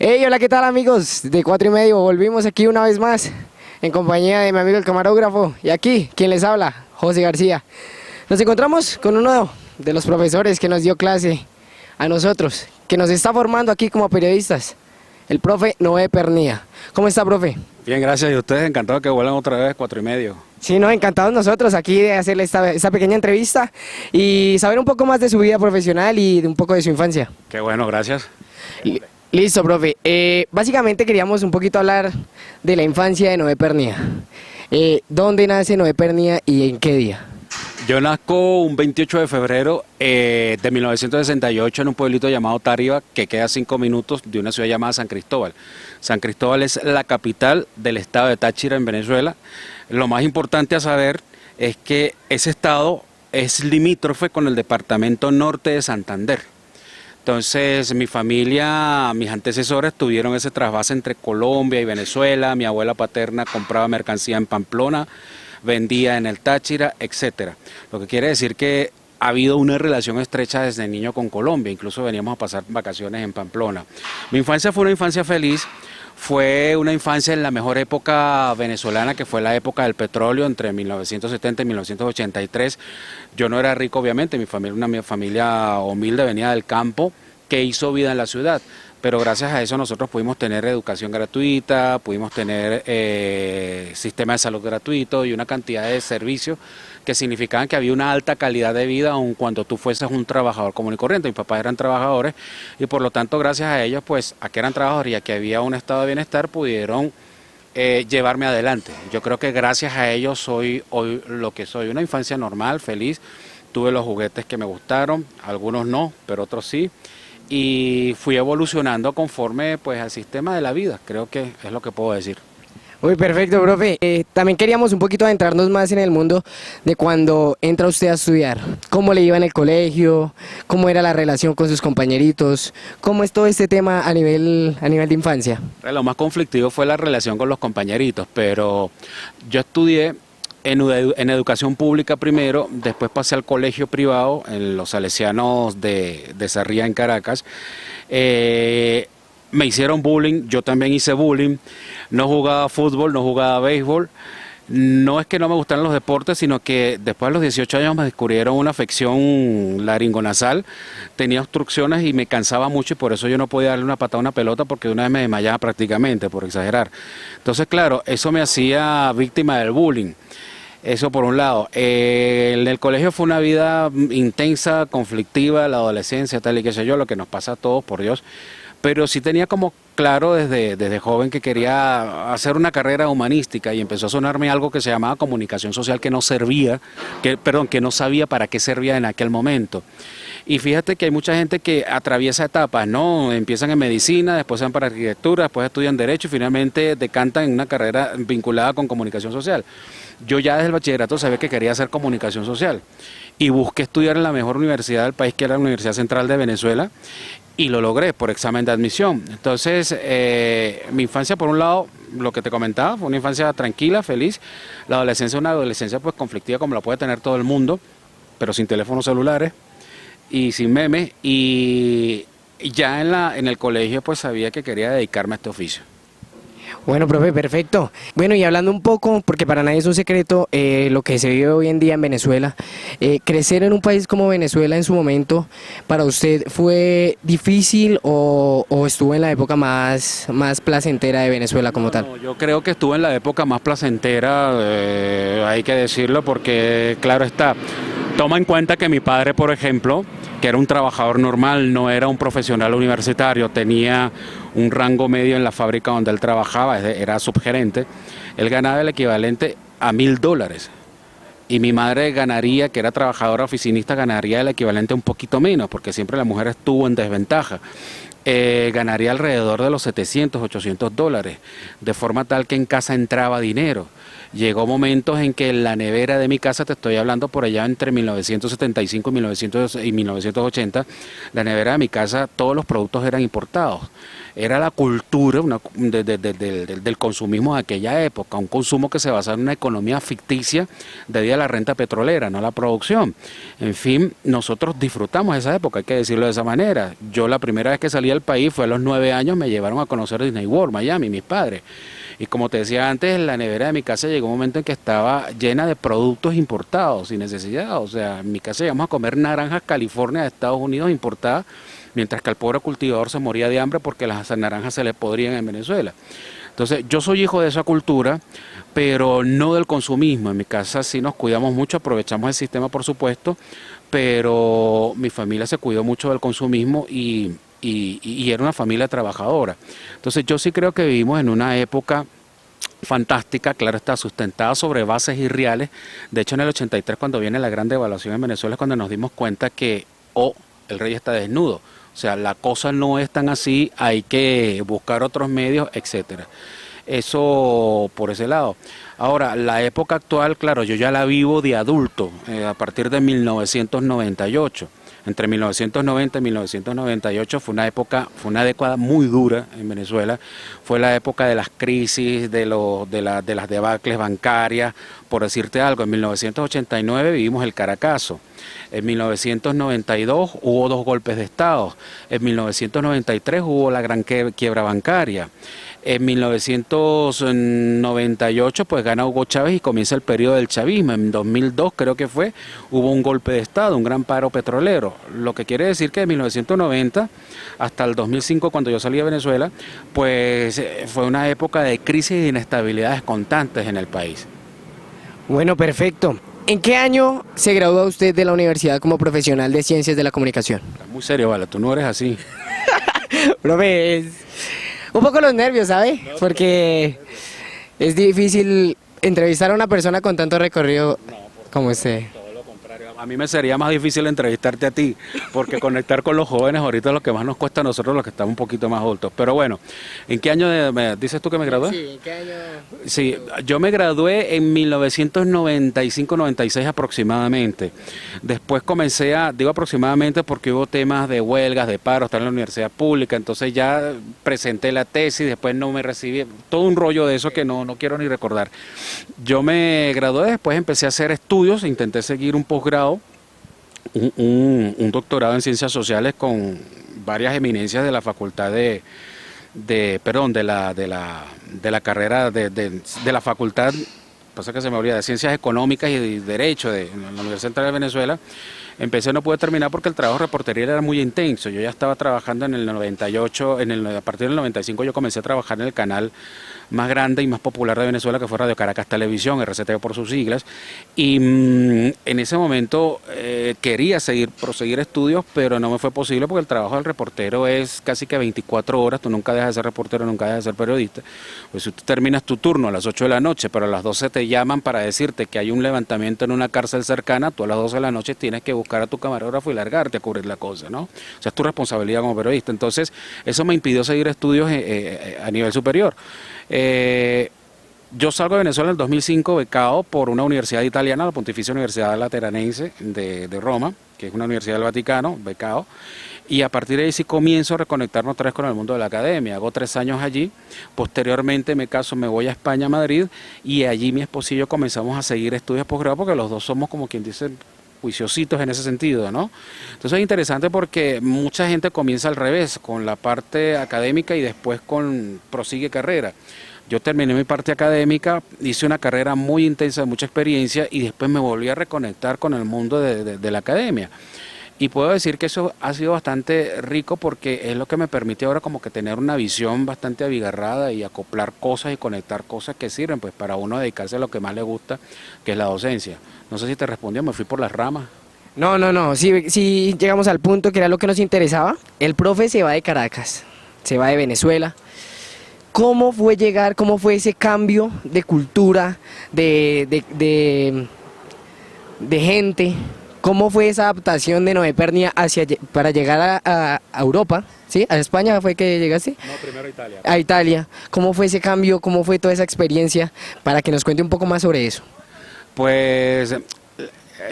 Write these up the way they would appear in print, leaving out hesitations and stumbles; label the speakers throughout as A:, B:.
A: Hey, hola, ¿qué tal amigos de 4 y medio? Volvimos aquí una vez más en compañía de mi amigo el camarógrafo y aquí, quien les habla, José García. Nos encontramos con uno de los profesores que nos dio clase a nosotros, que nos está formando aquí como periodistas, el profe Noé Pernía. ¿Cómo está, profe?
B: Bien, gracias. Y ustedes, encantados que vuelan otra vez 4 y medio.
A: Sí, no, encantados nosotros aquí de hacerle esta pequeña entrevista y saber un poco más de su vida profesional y de un poco de su infancia.
B: Qué bueno, gracias.
A: Listo, profe. Básicamente queríamos un poquito hablar de la infancia de Noé Pernía. ¿Dónde nace Noé Pernía y en qué día?
B: Yo nazco un 28 de febrero de 1968 en un pueblito llamado Táriba, que queda a 5 minutos de una ciudad llamada San Cristóbal. San Cristóbal es la capital del estado de Táchira en Venezuela. Lo más importante a saber es que ese estado es limítrofe con el departamento norte de Santander. Entonces mi familia, mis antecesores tuvieron ese trasvase entre Colombia y Venezuela. Mi abuela paterna compraba mercancía en Pamplona, vendía en el Táchira, etcétera. Lo que quiere decir que ha habido una relación estrecha desde niño con Colombia, incluso veníamos a pasar vacaciones en Pamplona. Mi infancia fue una infancia feliz, fue una infancia en la mejor época venezolana, que fue la época del petróleo, entre 1970 y 1983. Yo no era rico, obviamente, mi familia, una familia humilde, venía del campo, que hizo vida en la ciudad. Pero gracias a eso nosotros pudimos tener educación gratuita, pudimos tener sistema de salud gratuito y una cantidad de servicios que significaban que había una alta calidad de vida aun cuando tú fueses un trabajador común y corriente. Mis papás eran trabajadores y por lo tanto gracias a ellos, pues a que eran trabajadores y a que había un estado de bienestar, pudieron llevarme adelante. Yo creo que gracias a ellos soy hoy lo que soy, una infancia normal, feliz. Tuve los juguetes que me gustaron, algunos no, pero otros sí. Y fui evolucionando conforme pues al sistema de la vida, creo que es lo que puedo decir.
A: Uy, perfecto, profe. También queríamos un poquito adentrarnos más en el mundo de cuando entra usted a estudiar. ¿Cómo le iba en el colegio? ¿Cómo era la relación con sus compañeritos? ¿Cómo es todo este tema a nivel de infancia?
B: Lo más conflictivo fue la relación con los compañeritos, pero yo estudié en educación pública primero, después pasé al colegio privado en los Salesianos de Sarriá en Caracas. Me hicieron bullying, yo también hice bullying, no jugaba fútbol, no jugaba béisbol. No es que no me gustaran los deportes, sino que después de los 18 años me descubrieron una afección laringonasal, tenía obstrucciones y me cansaba mucho y por eso yo no podía darle una patada a una pelota porque de una vez me desmayaba prácticamente, por exagerar. Entonces, claro, eso me hacía víctima del bullying. Eso por un lado. En el colegio fue una vida intensa, conflictiva, la adolescencia, tal y qué sé yo, lo que nos pasa a todos, por Dios. Pero sí tenía como claro desde joven que quería hacer una carrera humanística y empezó a sonarme algo que se llamaba comunicación social que no servía, que no sabía para qué servía en aquel momento. Y fíjate que hay mucha gente que atraviesa etapas, ¿no? Empiezan en medicina, después van para arquitectura, después estudian derecho y finalmente decantan en una carrera vinculada con comunicación social. Yo ya desde el bachillerato sabía que quería hacer comunicación social y busqué estudiar en la mejor universidad del país, que era la Universidad Central de Venezuela, y lo logré por examen de admisión. Entonces, mi infancia, por un lado, lo que te comentaba, fue una infancia tranquila, feliz. La adolescencia, una adolescencia pues conflictiva como la puede tener todo el mundo, pero sin teléfonos celulares y sin memes. Y ya en el colegio pues sabía que quería dedicarme a este oficio.
A: Bueno, profe, perfecto. Bueno, y hablando un poco, porque para nadie es un secreto, lo que se vive hoy en día en Venezuela, crecer en un país como Venezuela en su momento, ¿para usted fue difícil o estuvo en la época más placentera de Venezuela como tal?
B: No, yo creo que estuve en la época más placentera, hay que decirlo, porque claro está, toma en cuenta que mi padre, por ejemplo, que era un trabajador normal, no era un profesional universitario, tenía un rango medio en la fábrica donde él trabajaba, era subgerente, él ganaba el equivalente a $1000. Y mi madre ganaría, que era trabajadora oficinista, ganaría el equivalente a un poquito menos, porque siempre la mujer estuvo en desventaja. Ganaría alrededor de los $700, $800, de forma tal que en casa entraba dinero. Llegó momentos en que la nevera de mi casa, te estoy hablando por allá entre 1975 y 1980, la nevera de mi casa, todos los productos eran importados. Era la cultura del consumismo de aquella época, un consumo que se basaba en una economía ficticia debido a la renta petrolera, no a la producción. En fin, nosotros disfrutamos esa época, hay que decirlo de esa manera. Yo la primera vez que salí al país fue a los 9 años, me llevaron a conocer Disney World, Miami, mis padres. Y como te decía antes, la nevera de mi casa llegó un momento en que estaba llena de productos importados, sin necesidad. O sea, en mi casa llegamos a comer naranjas California de Estados Unidos importadas, mientras que al pobre cultivador se moría de hambre porque las naranjas se le podrían en Venezuela. Entonces, yo soy hijo de esa cultura, pero no del consumismo. En mi casa sí nos cuidamos mucho, aprovechamos el sistema, por supuesto, pero mi familia se cuidó mucho del consumismo y era una familia trabajadora. Entonces, yo sí creo que vivimos en una época fantástica, claro está, sustentada sobre bases irreales. De hecho, en el 83, cuando viene la gran devaluación en Venezuela, es cuando nos dimos cuenta que, el rey está desnudo. O sea, la cosa no es tan así, hay que buscar otros medios, etcétera. Eso por ese lado. Ahora, la época actual, claro, yo ya la vivo de adulto, a partir de 1998. Entre 1990 y 1998 fue una década muy dura en Venezuela. Fue la época de las crisis, de las debacles bancarias. Por decirte algo, en 1989 vivimos el Caracazo. En 1992 hubo 2 golpes de Estado. En 1993 hubo la gran quiebra bancaria. En 1998 pues gana Hugo Chávez y comienza el periodo del chavismo. En 2002 creo que hubo un golpe de Estado, un gran paro petrolero. Lo que quiere decir que de 1990 hasta el 2005, cuando yo salí de Venezuela, pues fue una época de crisis e inestabilidades constantes en el país.
A: Bueno, perfecto. ¿En qué año se gradúa usted de la universidad como profesional de Ciencias de la Comunicación?
B: Estás muy serio, vale, tú no eres así.
A: Profe, es un poco los nervios, ¿sabe? Porque es difícil entrevistar a una persona con tanto recorrido como usted.
B: Todo lo contrario. A mí me sería más difícil entrevistarte a ti, porque conectar con los jóvenes ahorita es lo que más nos cuesta a nosotros los que estamos un poquito más adultos. Pero bueno, ¿en qué año dices tú que me gradué?
A: Sí, ¿en qué año?
B: Sí, yo me gradué en 1995-96 aproximadamente. Después digo aproximadamente porque hubo temas de huelgas, de paro, estaba en la universidad pública, entonces ya presenté la tesis, después no me recibí, todo un rollo de eso que no quiero ni recordar. Yo me gradué, después empecé a hacer estudios, intenté seguir un posgrado, un doctorado en ciencias sociales con varias eminencias de la facultad de la carrera de la facultad, pasa que se me olvida, de Ciencias Económicas y de Derecho de la Universidad Central de Venezuela. Empecé, no pude terminar porque el trabajo de reportería era muy intenso. Yo ya estaba trabajando en el 98, a partir del 95 yo comencé a trabajar en el canal más grande y más popular de Venezuela, que fue Radio Caracas Televisión, RCTV por sus siglas, y en ese momento quería proseguir estudios, pero no me fue posible porque el trabajo del reportero es casi que 24 horas, tú nunca dejas de ser reportero, nunca dejas de ser periodista. Pues si tú terminas tu turno a las 8 de la noche, pero a las 12 te llaman para decirte que hay un levantamiento en una cárcel cercana, tú a las 12 de la noche tienes que buscar a tu camarógrafo y largarte a cubrir la cosa, ¿no? O sea, es tu responsabilidad como periodista. Entonces, eso me impidió seguir estudios a nivel superior. Yo salgo de Venezuela en el 2005 becado por una universidad italiana, la Pontificia Universidad Lateranense de Roma, que es una universidad del Vaticano, becado, y a partir de ahí sí comienzo a reconectarme otra vez con el mundo de la academia. Hago 3 años allí, posteriormente me caso, me voy a España, a Madrid, y allí mi esposo y yo comenzamos a seguir estudios posgrado porque los dos somos, como quien dice, juiciositos en ese sentido, ¿no? Entonces es interesante porque mucha gente comienza al revés, con la parte académica y después prosigue carrera. Yo terminé mi parte académica, hice una carrera muy intensa, de mucha experiencia, y después me volví a reconectar con el mundo de la academia. Y puedo decir que eso ha sido bastante rico porque es lo que me permite ahora como que tener una visión bastante abigarrada y acoplar cosas y conectar cosas que sirven pues para uno dedicarse a lo que más le gusta, que es la docencia. No sé si te respondió, me fui por las ramas.
A: No, sí llegamos al punto que era lo que nos interesaba. El profe se va de Caracas, se va de Venezuela. ¿Cómo fue cómo fue ese cambio de cultura, de gente? ¿Cómo fue esa adaptación de Noé Pernia para llegar a Europa? ¿Sí? ¿A España fue que llegaste?
B: No, primero Italia.
A: A Italia. ¿Cómo fue ese cambio? ¿Cómo fue toda esa experiencia? Para que nos cuente un poco más sobre eso.
B: Pues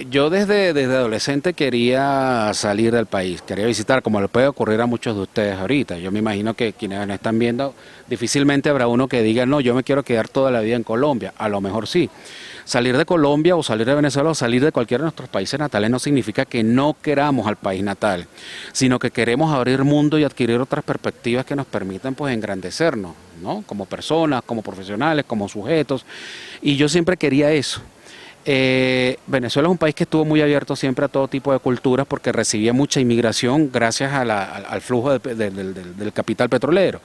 B: yo desde adolescente quería salir del país, quería visitar, como le puede ocurrir a muchos de ustedes ahorita. Yo me imagino que quienes nos están viendo, difícilmente habrá uno que diga, no, yo me quiero quedar toda la vida en Colombia. A lo mejor sí. Salir de Colombia o salir de Venezuela o salir de cualquiera de nuestros países natales no significa que no queramos al país natal, sino que queremos abrir mundo y adquirir otras perspectivas que nos permitan pues engrandecernos, ¿no? Como personas, como profesionales, como sujetos. Y yo siempre quería eso. Venezuela es un país que estuvo muy abierto siempre a todo tipo de culturas porque recibía mucha inmigración gracias al flujo del capital petrolero.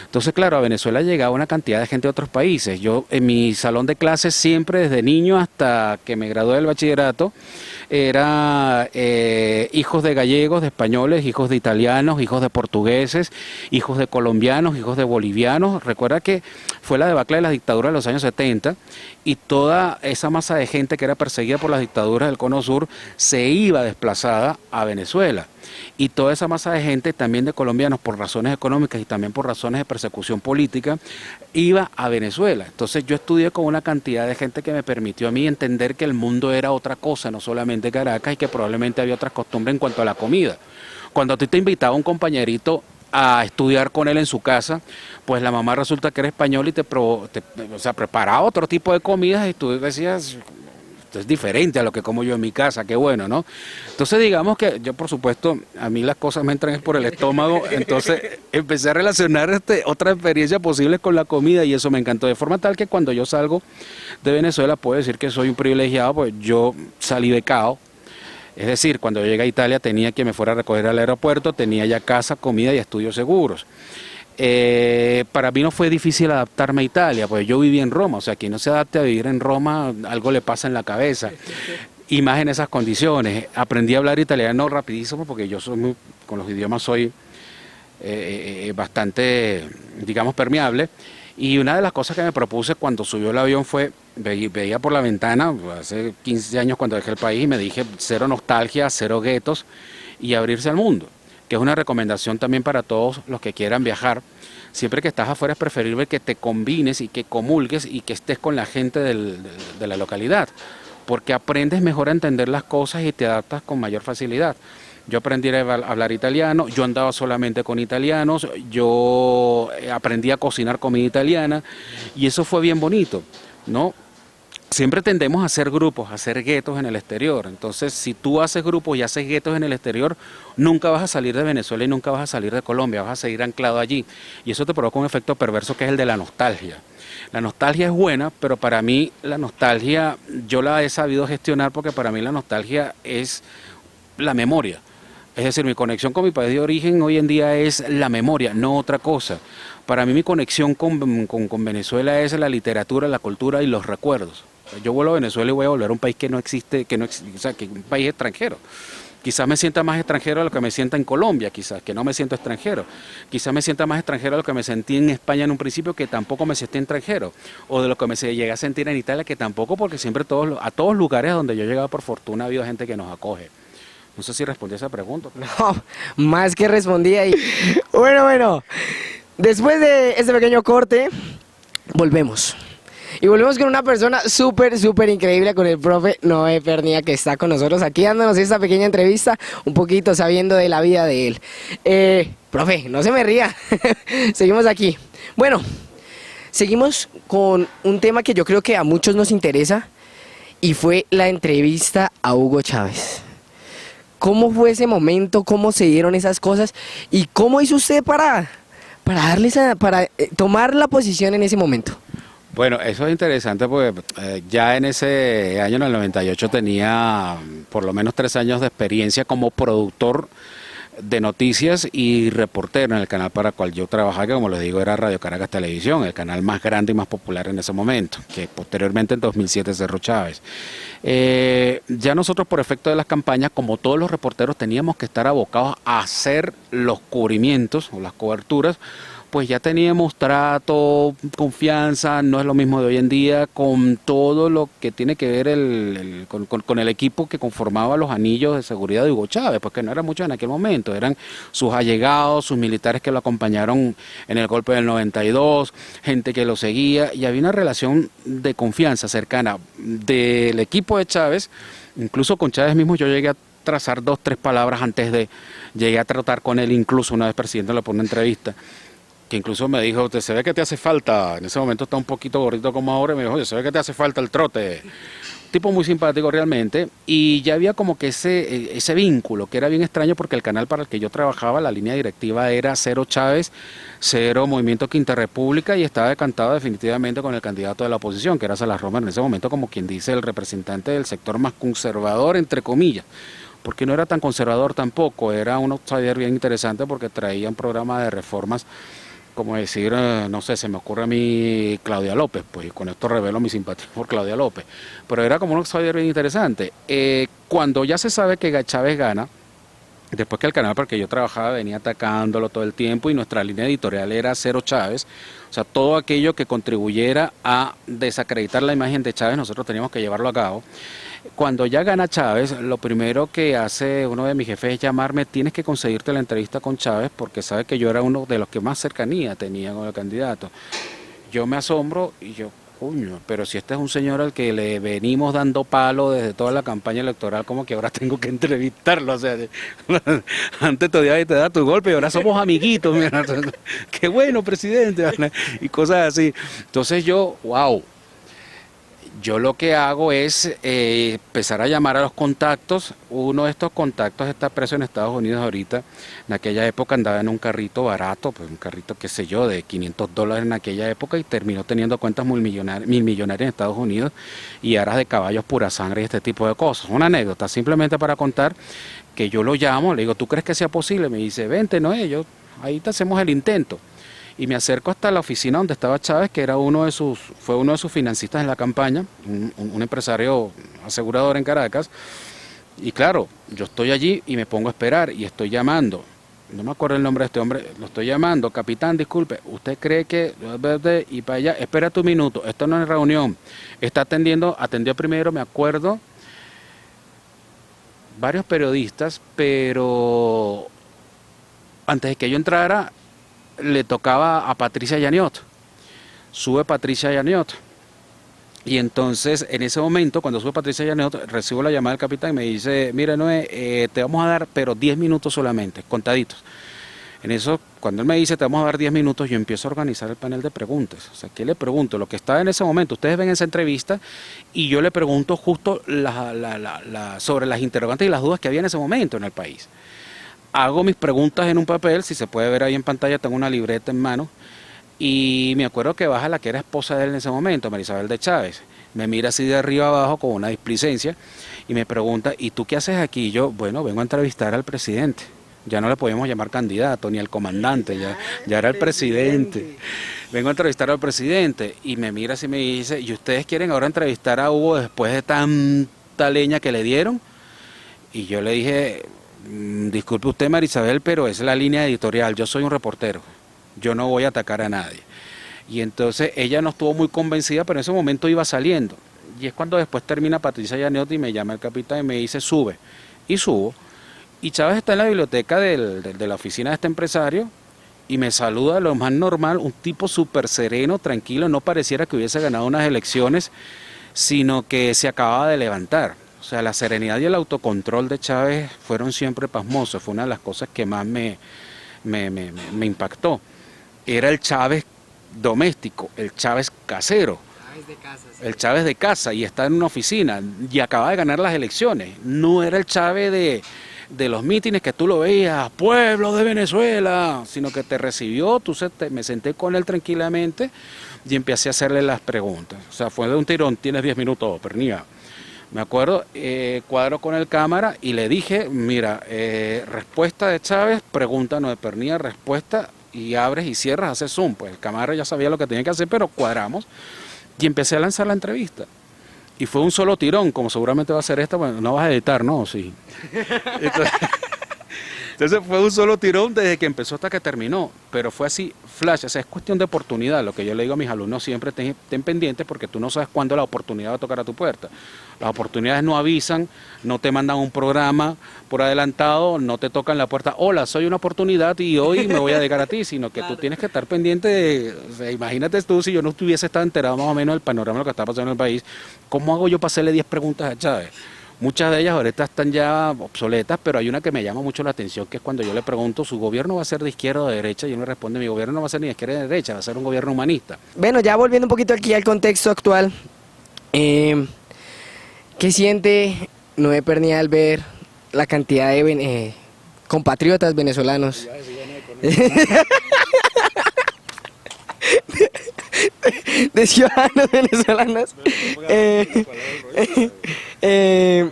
B: Entonces, claro, a Venezuela llegaba una cantidad de gente de otros países. Yo en mi salón de clases siempre, desde niño hasta que me gradué del bachillerato, era hijos de gallegos, de españoles, hijos de italianos, hijos de portugueses, hijos de colombianos, hijos de bolivianos. Recuerda que fue la debacle de la dictadura de los años 70 y toda esa masa de gente que era perseguida por las dictaduras del Cono Sur se iba desplazada a Venezuela. Y toda esa masa de gente, también de colombianos, por razones económicas y también por razones de persecución política, iba a Venezuela. Entonces yo estudié con una cantidad de gente que me permitió a mí entender que el mundo era otra cosa, no solamente Caracas, y que probablemente había otras costumbres en cuanto a la comida. Cuando a ti te invitaba un compañerito a estudiar con él en su casa, pues la mamá resulta que era española y o sea, preparaba otro tipo de comidas y tú decías, esto es diferente a lo que como yo en mi casa, qué bueno, ¿no? Entonces digamos que yo, por supuesto, a mí las cosas me entran por el estómago, entonces empecé a relacionar otras experiencias posibles con la comida y eso me encantó, de forma tal que cuando yo salgo de Venezuela puedo decir que soy un privilegiado, pues yo salí becado. Es decir, cuando yo llegué a Italia tenía que me fuera a recoger al aeropuerto, tenía ya casa, comida y estudios seguros. Para mí no fue difícil adaptarme a Italia, pues yo viví en Roma, o sea, quien no se adapte a vivir en Roma, algo le pasa en la cabeza. Y más en esas condiciones. Aprendí a hablar italiano rapidísimo porque yo con los idiomas soy bastante, digamos, permeable. Y una de las cosas que me propuse cuando subió el avión fue, veía por la ventana, hace 15 años cuando dejé el país, y me dije, cero nostalgia, cero guetos y abrirse al mundo, que es una recomendación también para todos los que quieran viajar. Siempre que estás afuera es preferible que te combines y que comulgues y que estés con la gente de la localidad, porque aprendes mejor a entender las cosas y te adaptas con mayor facilidad. Yo aprendí a hablar italiano, yo andaba solamente con italianos, yo aprendí a cocinar comida italiana y eso fue bien bonito, ¿no? Siempre tendemos a hacer grupos, a hacer guetos en el exterior. Entonces, si tú haces grupos y haces guetos en el exterior, nunca vas a salir de Venezuela y nunca vas a salir de Colombia, vas a seguir anclado allí. Y eso te provoca un efecto perverso que es el de la nostalgia. La nostalgia es buena, pero para mí la nostalgia yo la he sabido gestionar porque para mí la nostalgia es la memoria. Es decir, mi conexión con mi país de origen hoy en día es la memoria, no otra cosa. Para mí mi conexión con Venezuela es la literatura, la cultura y los recuerdos. Yo vuelvo a Venezuela y voy a volver a un país que no existe, o sea, que un país extranjero. Quizás me sienta más extranjero de lo que me sienta en Colombia, quizás, que no me siento extranjero. Quizás me sienta más extranjero de lo que me sentí en España en un principio, que tampoco me sentí extranjero. O de lo que me llegué a sentir en Italia, que tampoco, porque siempre a todos lugares donde yo he llegado por fortuna ha habido gente que nos acoge. No sé si respondí a esa pregunta.
A: No, más que respondí ahí. Bueno, después de este pequeño corte, volvemos. Y volvemos con una persona súper increíble, con el profe Noé Pernia, que está con nosotros aquí dándonos esta pequeña entrevista, un poquito sabiendo de la vida de él. Profe, no se me ría, seguimos aquí. Bueno, seguimos con un tema que yo creo que a muchos nos interesa, y fue la entrevista a Hugo Chávez. ¿Cómo fue ese momento? ¿Cómo se dieron esas cosas? ¿Y cómo hizo usted para tomar la posición en ese momento?
B: Bueno, eso es interesante porque ya en ese año, en el 98, tenía por lo menos 3 años de experiencia como productor de noticias y reportero en el canal para el cual yo trabajaba, que como les digo era Radio Caracas Televisión, el canal más grande y más popular en ese momento, que posteriormente en 2007 cerró Chávez. Ya nosotros, por efecto de las campañas, como todos los reporteros, teníamos que estar abocados a hacer los cubrimientos o las coberturas, pues ya teníamos trato, confianza, no es lo mismo de hoy en día, con todo lo que tiene que ver con el equipo que conformaba los anillos de seguridad de Hugo Chávez, pues que no eran muchos en aquel momento, eran sus allegados, sus militares que lo acompañaron en el golpe del 92, gente que lo seguía, y había una relación de confianza cercana del equipo de Chávez, incluso con Chávez mismo yo llegué a trazar 2, 3 palabras antes de, llegué a tratar con él incluso una vez presidente le pone una entrevista, que incluso me dijo, se ve que te hace falta, en ese momento está un poquito gordito como ahora, y me dijo, oye, se ve que te hace falta el trote. Tipo muy simpático realmente, y ya había como que ese vínculo, que era bien extraño porque el canal para el que yo trabajaba, la línea directiva era Cero Chávez, Cero Movimiento Quinta República, y estaba decantado definitivamente con el candidato de la oposición, que era Salas Romer, en ese momento como quien dice el representante del sector más conservador, entre comillas, porque no era tan conservador tampoco, era un outsider bien interesante porque traía un programa de reformas, como decir, no sé, se me ocurre a mí Claudia López, pues con esto revelo mi simpatía por Claudia López, pero era como un outsider bien interesante. Cuando ya se sabe que Chávez gana, después que el canal para el que yo trabajaba venía atacándolo todo el tiempo y nuestra línea editorial era Cero Chávez, o sea, todo aquello que contribuyera a desacreditar la imagen de Chávez, nosotros teníamos que llevarlo a cabo. Cuando ya gana Chávez, lo primero que hace uno de mis jefes es llamarme, tienes que conseguirte la entrevista con Chávez porque sabe que yo era uno de los que más cercanía tenía con el candidato. Yo me asombro y yo, coño, pero si este es un señor al que le venimos dando palo desde toda la campaña electoral, como que ahora tengo que entrevistarlo, o sea, antes todavía te da tu golpe y ahora somos amiguitos, mira, qué bueno, presidente, y cosas así. Entonces yo, wow. Yo lo que hago es empezar a llamar a los contactos. Uno de estos contactos está preso en Estados Unidos ahorita. En aquella época andaba en un carrito barato, pues un carrito, qué sé yo, de $500 en aquella época y terminó teniendo cuentas mil millonarias en Estados Unidos y aras de caballos pura sangre y este tipo de cosas. Una anécdota, simplemente para contar que yo lo llamo, le digo, ¿tú crees que sea posible? Me dice, vente, no, ahí te hacemos el intento. Y me acerco hasta la oficina donde estaba Chávez, que era fue uno de sus financistas en la campaña, un empresario asegurador en Caracas. Y claro, yo estoy allí y me pongo a esperar y estoy llamando. No me acuerdo el nombre de este hombre, lo estoy llamando. Capitán, disculpe, ¿usted cree que...? Y para allá, espérate un minuto, esto no es reunión. Atendió primero, me acuerdo, varios periodistas, pero antes de que yo entrara, le tocaba a Patricia Yaniot. Sube Patricia Yaniot. Y entonces, en ese momento, cuando sube Patricia Yaniot, recibo la llamada del capitán y me dice, mira, Noé, te vamos a dar, pero 10 minutos solamente, contaditos. En eso, cuando él me dice, te vamos a dar 10 minutos, yo empiezo a organizar el panel de preguntas. O sea, ¿qué le pregunto? Lo que estaba en ese momento, ustedes ven esa entrevista, y yo le pregunto justo sobre las interrogantes y las dudas que había en ese momento en el país. Hago mis preguntas en un papel, si se puede ver ahí en pantalla, tengo una libreta en mano, y me acuerdo que baja la que era esposa de él en ese momento, Marisabel de Chávez, me mira así de arriba abajo con una displicencia, y me pregunta, ¿y tú qué haces aquí? Y yo, bueno, vengo a entrevistar al presidente, ya no le podíamos llamar candidato, ni al comandante, ya era el presidente, vengo a entrevistar al presidente, y me mira así y me dice, ¿y ustedes quieren ahora entrevistar a Hugo después de tanta leña que le dieron? Y yo le dije... disculpe usted, Marisabel, pero es la línea editorial, yo soy un reportero, yo no voy a atacar a nadie. Y entonces ella no estuvo muy convencida, pero en ese momento iba saliendo. Y es cuando después termina Patricia Yaniot y me llama el capitán y me dice, sube. Y subo. Y Chávez está en la biblioteca de la oficina de este empresario y me saluda lo más normal, un tipo súper sereno, tranquilo, no pareciera que hubiese ganado unas elecciones, sino que se acababa de levantar. O sea, la serenidad y el autocontrol de Chávez fueron siempre pasmosos, fue una de las cosas que más me impactó. Era el Chávez doméstico, el Chávez casero,
A: Chávez de casa, sí.
B: el Chávez de casa, y está en una oficina y acaba de ganar las elecciones. No era el Chávez de los mítines que tú lo veías, pueblo de Venezuela, sino que te recibió, me senté con él tranquilamente y empecé a hacerle las preguntas. O sea, fue de un tirón, tienes 10 minutos, Pernilla. Me acuerdo, cuadro con el cámara y le dije, mira, respuesta de Chávez, pregunta no de Pernilla, respuesta, y abres y cierras, haces zoom. Pues el cámara ya sabía lo que tenía que hacer, pero cuadramos y empecé a lanzar la entrevista. Y fue un solo tirón, como seguramente va a ser esta, bueno, no vas a editar, ¿no? Sí. Entonces, Entonces fue un solo tirón desde que empezó hasta que terminó, pero fue así, flash, o sea, es cuestión de oportunidad, lo que yo le digo a mis alumnos siempre, ten pendientes porque tú no sabes cuándo la oportunidad va a tocar a tu puerta. Las oportunidades no avisan, no te mandan un programa por adelantado, no te tocan la puerta, hola, soy una oportunidad y hoy me voy a dedicar a ti, sino que tú tienes que estar pendiente de, o sea, imagínate tú, si yo no estuviese estado enterado más o menos del panorama de lo que está pasando en el país, ¿cómo hago yo para hacerle 10 preguntas a Chávez? Muchas de ellas ahorita están ya obsoletas, pero hay una que me llama mucho la atención, que es cuando yo le pregunto, ¿su gobierno va a ser de izquierda o de derecha? Y él me responde, mi gobierno no va a ser ni de izquierda ni de derecha, va a ser un gobierno humanista.
A: Bueno, ya volviendo un poquito aquí al contexto actual, ¿qué siente Noé Pernía al ver la cantidad de compatriotas venezolanos? De ciudadanos venezolanos en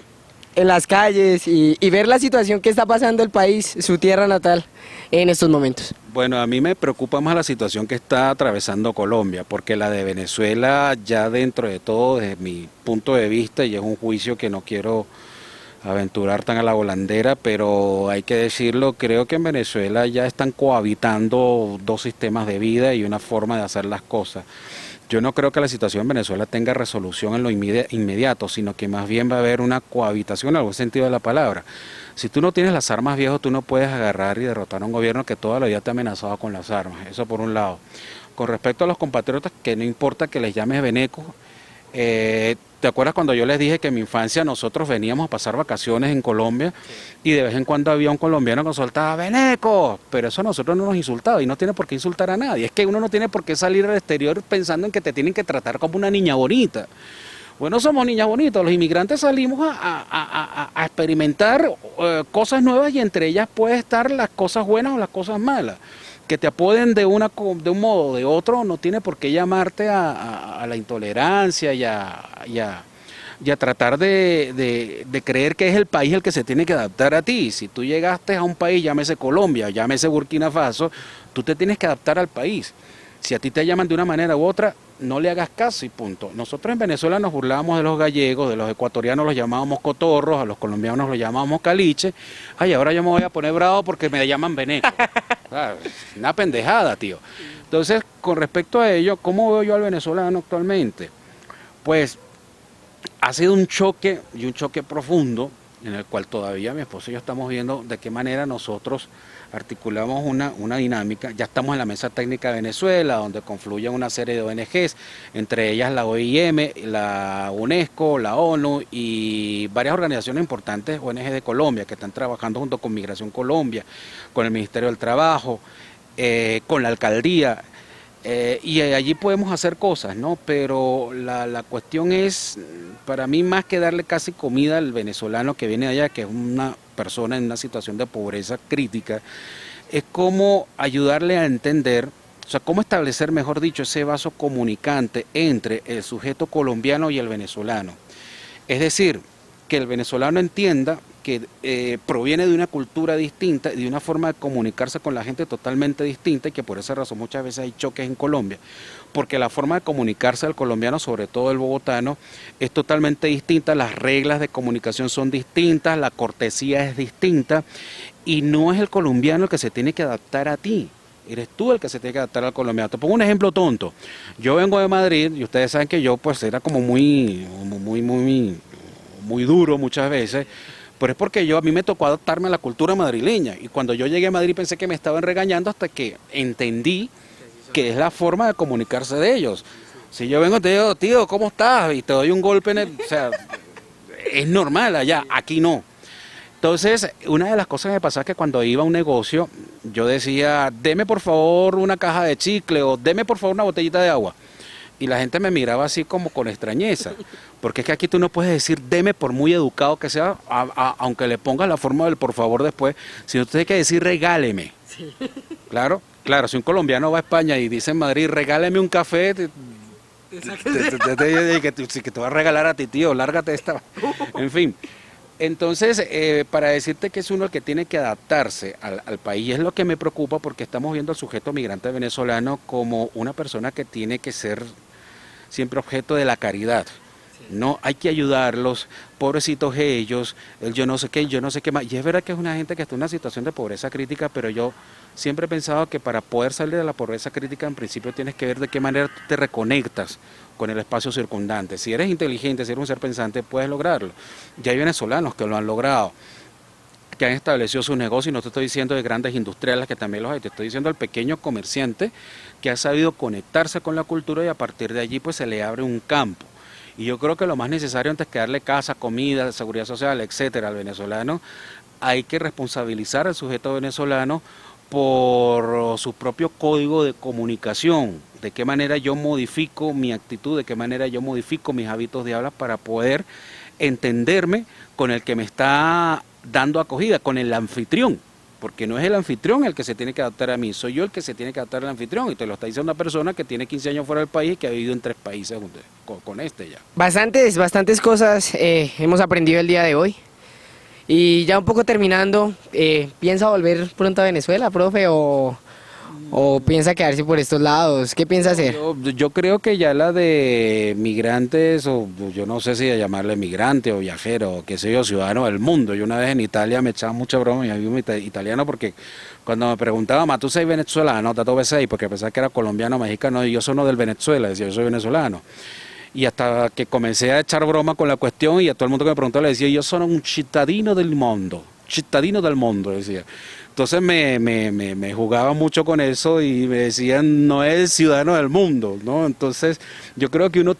A: las calles y ver la situación que está pasando el país, su tierra natal, en estos momentos.
B: Bueno, a mí me preocupa más la situación que está atravesando Colombia, porque la de Venezuela ya dentro de todo, desde mi punto de vista, y es un juicio que no quiero aventurar tan a la volandera, pero hay que decirlo, creo que en Venezuela ya están cohabitando dos sistemas de vida y una forma de hacer las cosas. Yo no creo que la situación en Venezuela tenga resolución en lo inmediato, sino que más bien va a haber una cohabitación en algún sentido de la palabra. Si tú no tienes las armas, viejo, tú no puedes agarrar y derrotar a un gobierno que toda la vida te ha amenazado con las armas. Eso por un lado. Con respecto a los compatriotas, que no importa que les llames venecos, ¿te acuerdas cuando yo les dije que en mi infancia nosotros veníamos a pasar vacaciones en Colombia y de vez en cuando había un colombiano que soltaba veneco? Pero eso a nosotros no nos insultaba y no tiene por qué insultar a nadie. Es que uno no tiene por qué salir al exterior pensando en que te tienen que tratar como una niña bonita. Bueno, somos niñas bonitas, los inmigrantes salimos a experimentar cosas nuevas y entre ellas puede estar las cosas buenas o las cosas malas. Que te apoden de un modo o de otro no tiene por qué llamarte a la intolerancia y a tratar de creer que es el país el que se tiene que adaptar a ti. Si tú llegaste a un país, llámese Colombia, llámese Burkina Faso, tú te tienes que adaptar al país. Si a ti te llaman de una manera u otra, no le hagas caso y punto. Nosotros en Venezuela nos burlábamos de los gallegos, de los ecuatorianos los llamábamos cotorros, a los colombianos los llamábamos caliche. Ay, ahora yo me voy a poner bravo porque me llaman veneco. Una pendejada, tío. Entonces, con respecto a ello, ¿cómo veo yo al venezolano actualmente? Pues ha sido un choque y un choque profundo en el cual todavía mi esposo y yo estamos viendo de qué manera nosotros articulamos una dinámica. Ya estamos en la mesa técnica de Venezuela, donde confluyen una serie de ONGs, entre ellas la OIM, la UNESCO, la ONU y varias organizaciones importantes, ONG de Colombia, que están trabajando junto con Migración Colombia, con el Ministerio del Trabajo, con la alcaldía. Y allí podemos hacer cosas, ¿no? Pero la cuestión es, para mí, más que darle casi comida al venezolano que viene allá, que es una persona en una situación de pobreza crítica, es cómo ayudarle a entender, o sea, cómo establecer, mejor dicho, ese vaso comunicante entre el sujeto colombiano y el venezolano. Es decir, que el venezolano entienda que proviene de una cultura distinta, de una forma de comunicarse con la gente totalmente distinta y que por esa razón muchas veces hay choques en Colombia, porque la forma de comunicarse del colombiano, sobre todo el bogotano, es totalmente distinta, las reglas de comunicación son distintas, la cortesía es distinta y no es el colombiano el que se tiene que adaptar a ti. Eres tú el que se tiene que adaptar al colombiano. Te pongo un ejemplo tonto. Yo vengo de Madrid y ustedes saben que yo pues era como muy duro muchas veces, pero es porque a mí me tocó adaptarme a la cultura madrileña y cuando yo llegué a Madrid pensé que me estaban regañando hasta que entendí que es la forma de comunicarse de ellos. Si yo vengo y te digo, tío, ¿cómo estás? Y te doy un golpe o sea, es normal allá, aquí no. Entonces, una de las cosas que me pasaba es que cuando iba a un negocio, yo decía, deme por favor una caja de chicle o deme por favor una botellita de agua. Y la gente me miraba así como con extrañeza, porque es que aquí tú no puedes decir deme por muy educado que sea, aunque le pongas la forma del por favor después, sino tú tienes que decir regáleme. Sí. Claro, si un colombiano va a España y dice en Madrid regáleme un café, que te va a regalar a ti, tío, lárgate esta. En fin. Entonces, para decirte que es uno el que tiene que adaptarse al país, es lo que me preocupa porque estamos viendo al sujeto migrante venezolano como una persona que tiene que ser siempre objeto de la caridad. No, hay que ayudarlos, pobrecitos ellos, el yo no sé qué, yo no sé qué más. Y es verdad que es una gente que está en una situación de pobreza crítica, pero yo siempre he pensado que para poder salir de la pobreza crítica, en principio tienes que ver de qué manera tú te reconectas con el espacio circundante. Si eres inteligente, si eres un ser pensante, puedes lograrlo. Ya hay venezolanos que lo han logrado, que han establecido su negocio, y no te estoy diciendo de grandes industriales, que también los hay, te estoy diciendo al pequeño comerciante que ha sabido conectarse con la cultura, y a partir de allí pues se le abre un campo. Y yo creo que lo más necesario, antes que darle casa, comida, seguridad social, etcétera, al venezolano, hay que responsabilizar al sujeto venezolano por su propio código de comunicación, de qué manera yo modifico mi actitud, de qué manera yo modifico mis hábitos de habla para poder entenderme con el que me está dando acogida, con el anfitrión. Porque no es el anfitrión el que se tiene que adaptar a mí, soy yo el que se tiene que adaptar al anfitrión, y te lo está diciendo una persona que tiene 15 años fuera del país y que ha vivido en 3 países con este ya.
A: Bastantes cosas hemos aprendido el día de hoy. Y ya un poco terminando, ¿piensa volver pronto a Venezuela, profe, o piensa quedarse por estos lados? ¿Qué piensa hacer?
B: Yo creo que ya la de migrantes, o yo no sé si a llamarle migrante o viajero, o qué sé yo, ciudadano del mundo. Yo una vez en Italia me echaba mucha broma, mi amigo italiano, porque cuando me preguntaba, ¿tú soy venezolano? ¿Tato B6? Porque pensaba que era colombiano, mexicano, y yo soy no del Venezuela, decía, yo soy venezolano. Y hasta que comencé a echar broma con la cuestión, y a todo el mundo que me preguntó le decía, yo soy un cittadino del mundo, decía. Entonces me jugaba mucho con eso y me decían, no es ciudadano del mundo, ¿no? Entonces yo creo que uno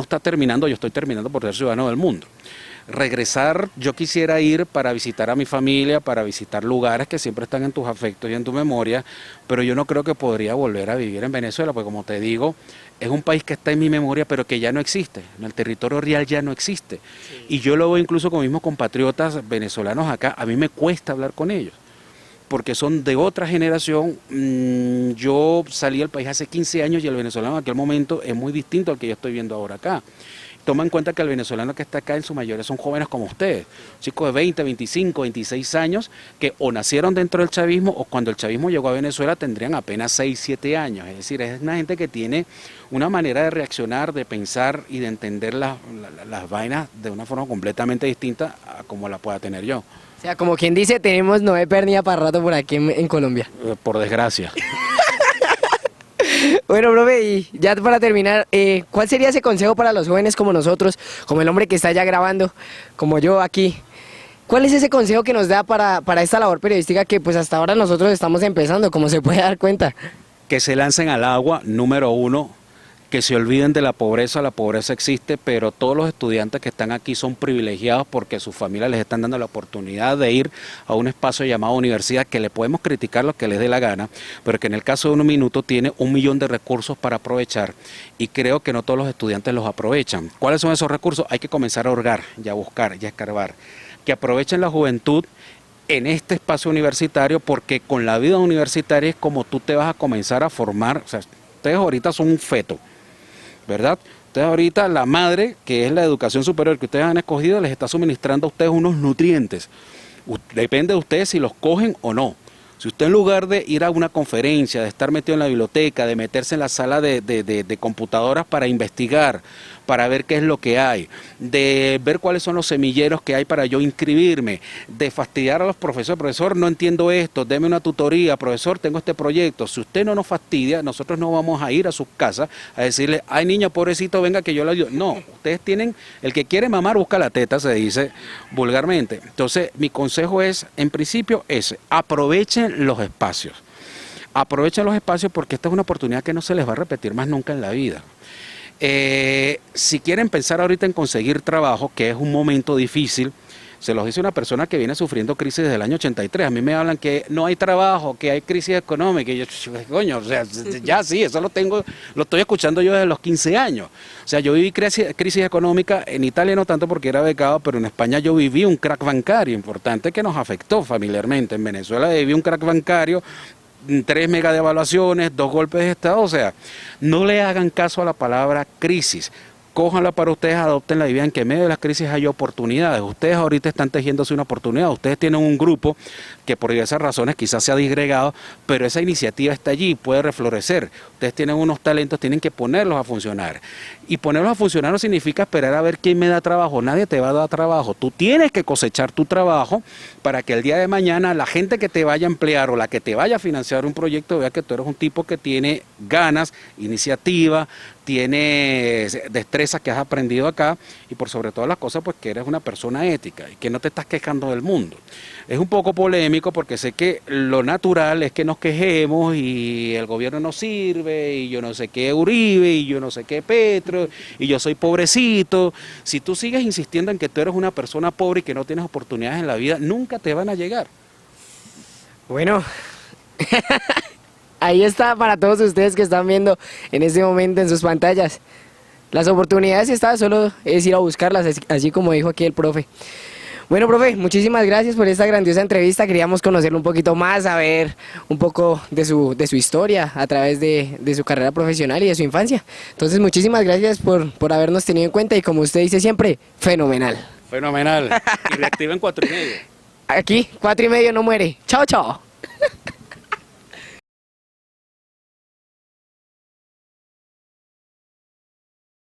B: está terminando, yo estoy terminando por ser ciudadano del mundo. Regresar, yo quisiera ir para visitar a mi familia, para visitar lugares que siempre están en tus afectos y en tu memoria, pero yo no creo que podría volver a vivir en Venezuela, porque como te digo, es un país que está en mi memoria, pero que ya no existe, en el territorio real ya no existe. Sí. Y yo lo veo incluso con mismos compatriotas venezolanos acá, a mí me cuesta hablar con ellos, porque son de otra generación. Yo salí del país hace 15 años y el venezolano en aquel momento es muy distinto al que yo estoy viendo ahora acá. Toma en cuenta que el venezolano que está acá en su mayoría son jóvenes como ustedes, chicos de 20, 25, 26 años, que o nacieron dentro del chavismo, o cuando el chavismo llegó a Venezuela tendrían apenas 6, 7 años. Es decir, es una gente que tiene una manera de reaccionar, de pensar y de entender las vainas de una forma completamente distinta a como la pueda tener yo.
A: O sea, como quien dice, tenemos Noé Pernía para rato por aquí en Colombia.
B: Por desgracia.
A: Bueno, profe, y ya para terminar, ¿cuál sería ese consejo para los jóvenes como nosotros, como el hombre que está ya grabando, como yo aquí? ¿Cuál es ese consejo que nos da para esta labor periodística que pues hasta ahora nosotros estamos empezando, como se puede dar cuenta?
B: Que se lancen al agua, número 1, que se olviden de la pobreza existe, pero todos los estudiantes que están aquí son privilegiados porque sus familias les están dando la oportunidad de ir a un espacio llamado universidad, que le podemos criticar lo que les dé la gana, pero que en el caso de 1 minuto tiene 1 millón de recursos para aprovechar, y creo que no todos los estudiantes los aprovechan. ¿Cuáles son esos recursos? Hay que comenzar a hurgar, y a buscar, y a escarbar. Que aprovechen la juventud en este espacio universitario, porque con la vida universitaria es como tú te vas a comenzar a formar. O sea, ustedes ahorita son un feto, ¿verdad? Ustedes ahorita, la madre, que es la educación superior que ustedes han escogido, les está suministrando a ustedes unos nutrientes. Depende de ustedes si los cogen o no. Si usted, en lugar de ir a una conferencia, de estar metido en la biblioteca, de meterse en la sala de computadoras para investigar, para ver qué es lo que hay, de ver cuáles son los semilleros que hay para yo inscribirme, de fastidiar a los profesores, profesor, no entiendo esto, deme una tutoría, profesor, tengo este proyecto. Si usted no nos fastidia, nosotros no vamos a ir a sus casas a decirle, ay niño, pobrecito, venga que yo le ayudo. No, ustedes tienen, el que quiere mamar busca la teta, se dice vulgarmente. Entonces, mi consejo es, en principio, ese: aprovechen los espacios. Aprovechen los espacios, porque esta es una oportunidad que no se les va a repetir más nunca en la vida. Si quieren pensar ahorita en conseguir trabajo, que es un momento difícil, se los dice una persona que viene sufriendo crisis desde el año 83. A mí me hablan que no hay trabajo, que hay crisis económica, y yo, coño, o sea, ya sí, eso lo estoy escuchando yo desde los 15 años. O sea, yo viví crisis económica en Italia, no tanto porque era becado, pero en España yo viví un crack bancario importante que nos afectó familiarmente. En Venezuela viví un crack bancario, 3 mega devaluaciones, 2 golpes de Estado. O sea, no le hagan caso a la palabra crisis, cójanla para ustedes, adoptenla y vean que en medio de las crisis hay oportunidades. Ustedes ahorita están tejiéndose una oportunidad, ustedes tienen un grupo que por diversas razones quizás se ha disgregado, pero esa iniciativa está allí, puede reflorecer. Ustedes tienen unos talentos, tienen que ponerlos a funcionar. Y ponerlos a funcionar no significa esperar a ver quién me da trabajo, nadie te va a dar trabajo. Tú tienes que cosechar tu trabajo para que el día de mañana la gente que te vaya a emplear o la que te vaya a financiar un proyecto vea que tú eres un tipo que tiene ganas, iniciativa, tiene destrezas que has aprendido acá y por sobre todas las cosas pues que eres una persona ética y que no te estás quejando del mundo. Es un poco polémico porque sé que lo natural es que nos quejemos y el gobierno no sirve y yo no sé qué Uribe y yo no sé qué Petro y yo soy pobrecito. Si tú sigues insistiendo en que tú eres una persona pobre y que no tienes oportunidades en la vida, nunca te van a llegar.
A: Bueno, ahí está para todos ustedes que están viendo en este momento en sus pantallas. Las oportunidades están, solo es ir a buscarlas, así como dijo aquí el profe. Bueno, profe, muchísimas gracias por esta grandiosa entrevista. Queríamos conocerlo un poquito más, saber un poco de su historia a través de su carrera profesional y de su infancia. Entonces, muchísimas gracias por habernos tenido en cuenta y como usted dice siempre, fenomenal.
B: Fenomenal. Y reactiven 4:30.
A: Aquí, 4:30 no muere. Chao, chao.